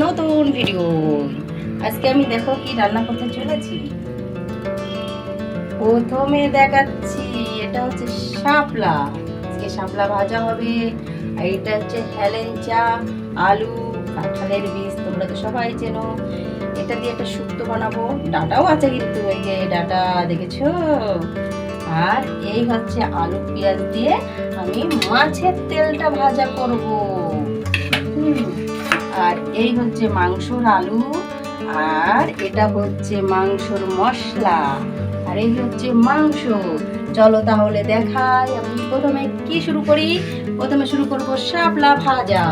নতুন ভিডিও। আজকে আমি দেখো কি রান্না করতে চলেছি। প্রথমে দেখাচ্ছি, এটা হচ্ছে শাপলা। আজকে শাপলা ভাজা হবে। আর এটা হচ্ছে হেলেঞ্চা, আলু, কাঁঠালের বীজ, তোমরা তো সবাই চেনো। এটা দিয়ে একটা শুক্তো বানাবো। ডাটাও আছে কিন্তু, এই যে ডাটা দেখেছো। আর এই হচ্ছে আলু পেঁয়াজ দিয়ে আমি মাছের তেলটা ভাজা করব। আর এই হচ্ছে মাংসর আলু, আর এটা হচ্ছে মাংসর মশলা, আর এই হচ্ছে মাংস। চলো তাহলে দেখাই। আমি প্রথমে কি শুরু করি? প্রথমে শুরু করব শাপলা ভাজা।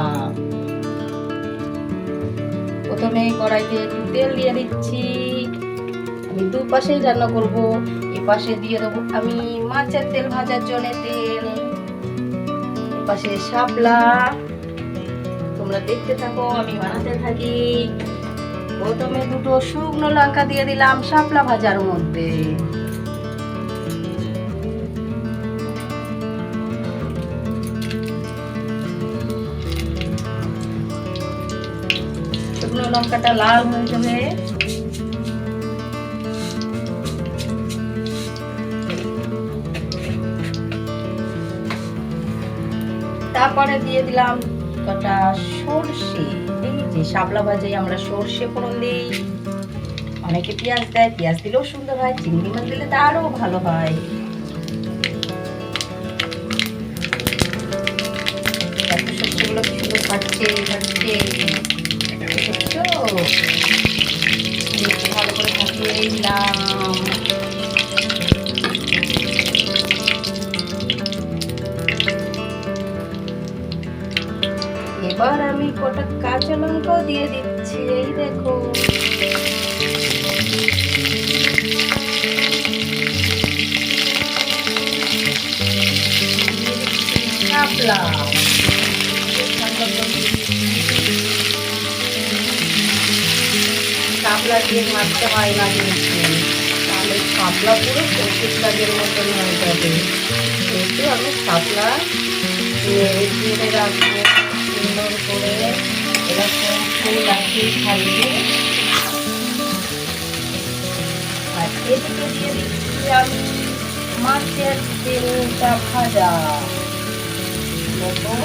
প্রথমে কড়াইতে একটু তেল দিয়ে দিচ্ছি। আমি দুপাশেই রান্না করব। এই পাশে দিয়ে দেবো আমি মাছের তেল ভাজার জন্য তেল, এই পাশে শাপলা। তোমরা দেখতে থাকো, আমি বানাতে থাকি। প্রথমে দুটো শুকনো লঙ্কা দিয়ে দিলাম শাপলা ভাজার মধ্যে। শুকনো লঙ্কাটা লাল হয়ে যাবে। তারপরে দিয়ে দিলাম কটা সর্ষে। এই যে শাপলা ভাজাই আমরা সর্ষে ফোড়ন দিই। অনেকে পেঁয়াজ দেয়, পেঁয়াজ দিলেও সুন্দর হয়, চিংড়ি মাছ দিলে তা আরো ভালো হয়। এত সর্ষেগুলো কি সুন্দর ফাটছে ফাটছে, দেখছো? ভালো করে ভাজিয়ে দিলাম। এবার আমি কটা কাঁচা লঙ্কাও দিয়ে দিচ্ছি। এই দেখো, শাপলা শাপলা দিয়ে মারতে হয় না কিন্তু, তাহলে শাপলা পুরো সবজির কাজের মতন হয়ে যাবে। কিন্তু আমি শাপলা দিয়ে রাখবো সুন্দর করে, এরকম ফুল রাখি থাকবে। আর এদিকে দিয়ে দিচ্ছি আমি মাছের তেলটা ভাজা। দেখো,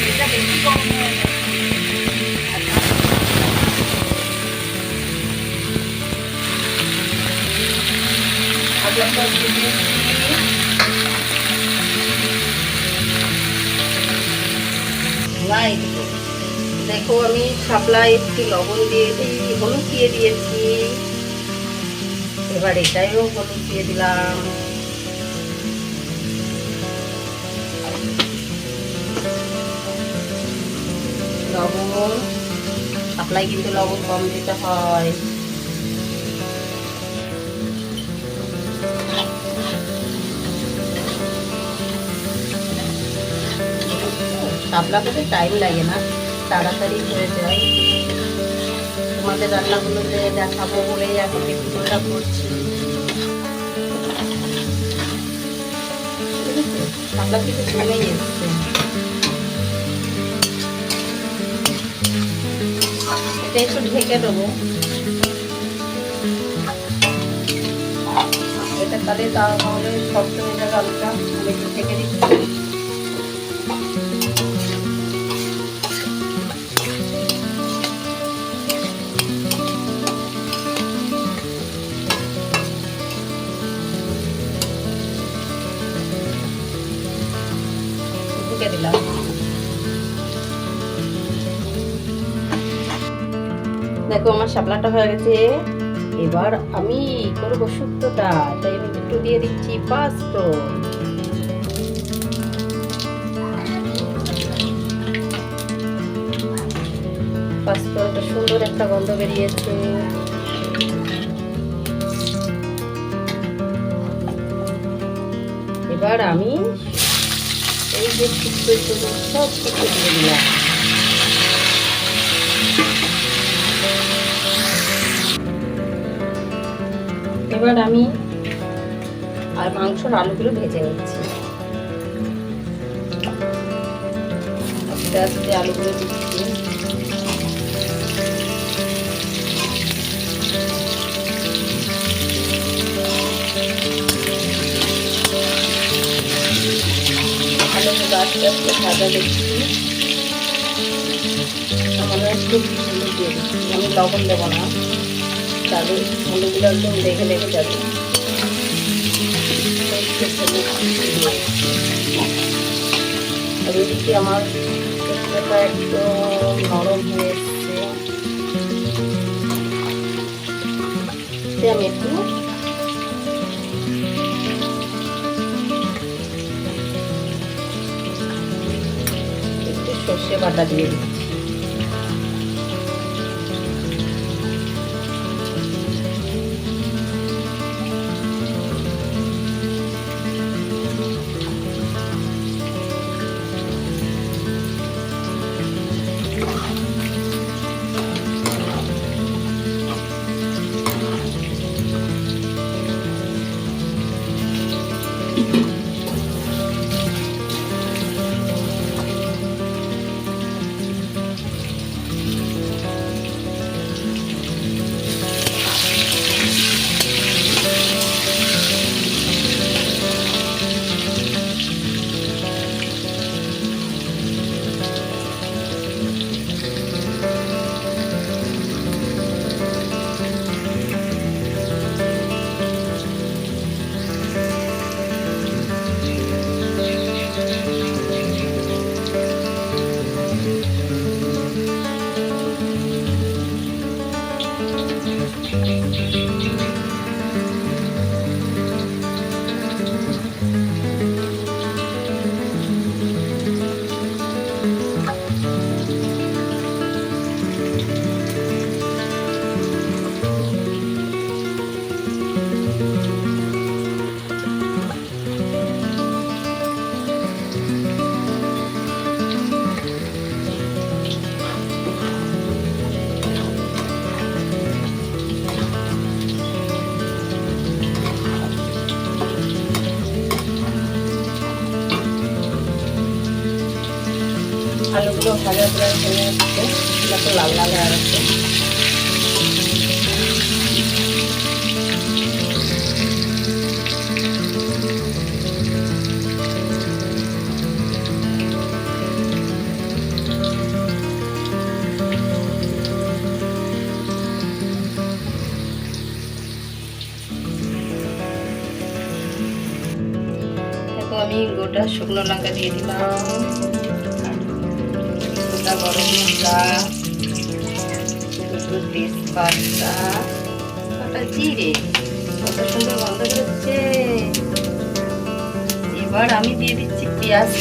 এটা বেশি কম হয়ে গেছে। দেখো, আমি শাপলায় একটু লবণ দিয়ে দিয়েছি, হলুদ দিয়ে দিয়েছি। এবার এটাইও হলুদ দিয়ে দিলাম। লবণ, শাপলায় কিন্তু লবণ কম দিতে হয়। শাপলা করতে টাইম লাগে না, তাড়াতাড়ি হয়ে যায়। তোমাদের রান্নাগুলোতে দেখাবো বলেই এখন ভিডিওটা করছি। শাপলা কিন্তু জমেই এসছে। এটা একটু ঢেকে দেবো। এটা তাহলে তাহলে শক্ত হয়ে যাবে আলুটা। আমি একটু ঢেকে দিচ্ছি। দিলাম। দেখো, আমার শাপলাটা হয়ে গেছে। এবার আমি করবো শুক্তোটা, তাই আমি একটু দিয়ে দিচ্ছি পাঁচফোড়ন। পাঁচফোড়নটা সুন্দর একটা গন্ধ বেরিয়েছে। এবার আমি এই যে শুক্তো সব কিছু দিয়ে দিলাম। এবার আমি আর মাংসর আলুগুলো ভেজে নিচ্ছি। আস্তে আস্তে আলুগুলো দিচ্ছি। আলুগুলো আস্তে আস্তে ভাজা দিচ্ছি। আমরা একটু হলুদ দিয়ে দিচ্ছি, আমি লবণ দেবো না, তাহলে আলুগুলো একদম লেগে লেগে যাবে। আর এদিকে আমার শুক্তোটা একদম নরম হয়ে এসছে। আমি একটু সর্ষে বাটা দিয়ে দিচ্ছি। আলুগুলো ভাজা প্রায় হয়ে আসছে, একটু লাল লাল হয়ে আসছে। দেখো আমি গোটা শুকনো লঙ্কা দিয়ে দিলাম, গরম মশলা, তেজপাতা, কটা জিরে, কত সুন্দর গন্ধ হচ্ছে। এবার আমি দিয়ে দিচ্ছি পেঁয়াজ।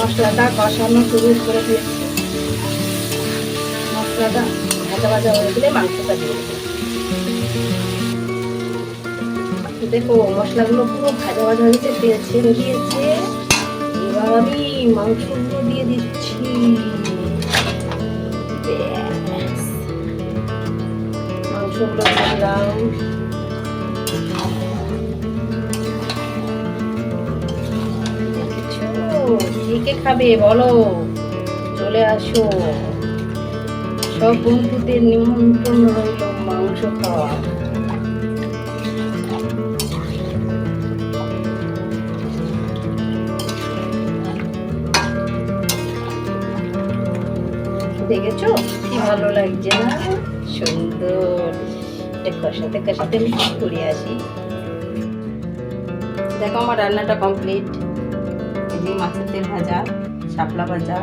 মশলাটা কষানো শুরু করে দিয়েছি। মশলাটা ভাজা ভাজা হয়ে গেলে মাংসটা দিয়ে দেবো। দেখো মশলাগুলো পুরো ভাজা ভাজা হয়েছে, তেল ছেড়ে দিয়েছে। এবার আমি মাংসগুলো দিয়ে দিচ্ছি। মাংসগুলো দিলাম। কে খাবে বলো, চলে আসো, সব বন্ধুদের নিমন্ত্রণ রইল মাংস খাওয়া। দেখেছো কি ভালো লাগছে না, সুন্দর। কষাতে কষাতে আমি ঘুরে আসি। দেখো আমার রান্নাটা কমপ্লিট। মাছের তেল ভাজা, শাপলা ভাজা,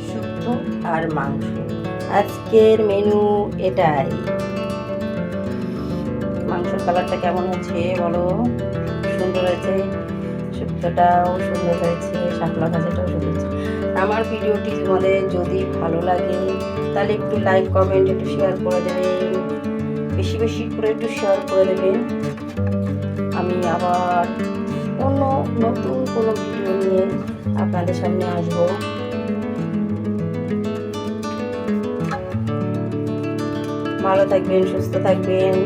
শুক্তো আর মাংস। আজকের মেনু এটাই। মাংসের কালারটা কেমন হয়েছে বলো? সুন্দর হয়েছে, শুক্তোটাও সুন্দর হয়েছে, শাপলা ভাজাটাও সুন্দর হয়েছে। আমার ভিডিওটি তোমাদের যদি ভালো লাগে তাহলে একটু লাইক কমেন্ট একটু শেয়ার করে দেবেন, বেশি বেশি করে একটু শেয়ার করে দেবেন। আমি আবার অন্য নতুন কোনো ভিডিও নিয়ে আপনাদের সামনে আসবো। ভালো থাকবেন, সুস্থ থাকবেন।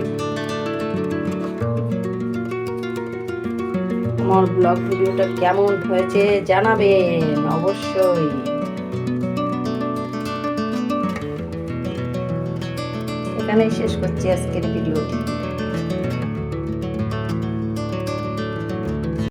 আমার ব্লগ ভিডিওটা কেমন হয়েছে জানাবেন অবশ্যই। এখানেই শেষ করছি আজকের ভিডিওটি।